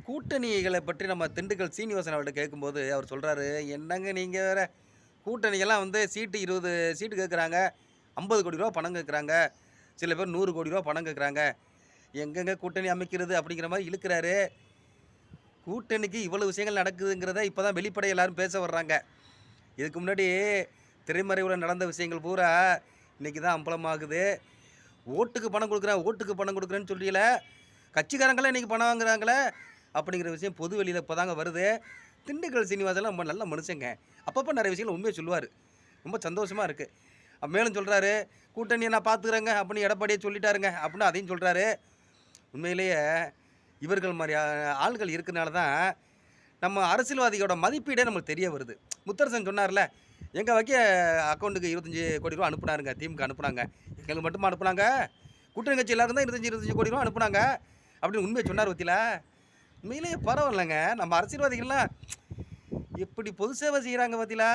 கூட்டணிகளை பற்றி நம்ம திண்டுக்கல் சீனிவாசன் அவர்கிட்ட கேட்கும்போது அவர் சொல்றாரு, "என்னங்க நீங்க வேற கூட்டணியெல்லாம் வந்து சீட்டு 20 சீட்டு கேட்குறாங்க. ரூ. 50,00,00,000 பணம் கேட்குறாங்க. சில பேர் ரூ. 100,00,00,000 பணம் கேட்குறாங்க. எங்கங்க கூட்டணி அமைக்கிறது?" அப்படிங்கிற மாரி இழுக்குறாரு. கூட்டணிக்கு இவ்வளவு விஷயங்கள் நடக்குதுங்கிறத இப்ப தான் வெளிப்படையா எல்லாரும் பேச வர்றாங்க. இதுக்கு முன்னாடி திரைமறைவுல நடந்த விஷயங்கள் பூரா இன்னைக்கு தான் அம்பலமாகுது. ஓட்டுக்கு பணம் குடுக்குறேன், ஓட்டுக்கு பணம் குடுக்குறேன்னு சொல்றீல, கட்சிக்காரங்களே இன்னைக்கு பணம் வாங்குறாங்களே! அப்படிங்கிற விஷயம் பொது வெளியில இப்பதாங்க வருது. திண்டுக்கல் சீனிவாசன்லாம் ரொம்ப நல்ல மனுஷங்க. அப்பப்ப நெறைய விஷயங்கள உண்மைய சொல்லுவாரு. ரொம்ப சந்தோஷமா இருக்கு. மேலும் சொல்றாரு, "கூட்டணிய நான் பார்த்துக்கிறேங்க" அப்படின்னு எடப்பாடியே சொல்லிட்டாருங்க அப்படின்னு அதையும் சொல்றாரு. உண்மையிலேயே இவர்கள் மாரி ஆள்கள் இருக்கனால தான், நம்ம அரசியல்வாதியோட மதிப்பீடே நமக்கு தெரிய வருது. முத்தரசன் சொன்னார்ல, "எங்க வக்க அக்கவுண்டுக்கு ரூ. 25,00,00,000 அனுப்புனாருங்க. திமுக அனுப்புனாங்க. எங்களுக்கு மட்டுமா அனுப்புனாங்க? கூட்டணி கட்சி எல்லாருக்கும் தான் ரூ. 25,00,00,000 அனுப்புனாங்க." அப்படின்னு உண்மைய சொன்னாரு பாத்தீங்களா? உண்மையிலேயே பரவாயில்லங்க. நம்ம அரசியல்வாதிகள்லாம் எப்படி பொது சேவை செய்றாங்க பாத்தீங்களா?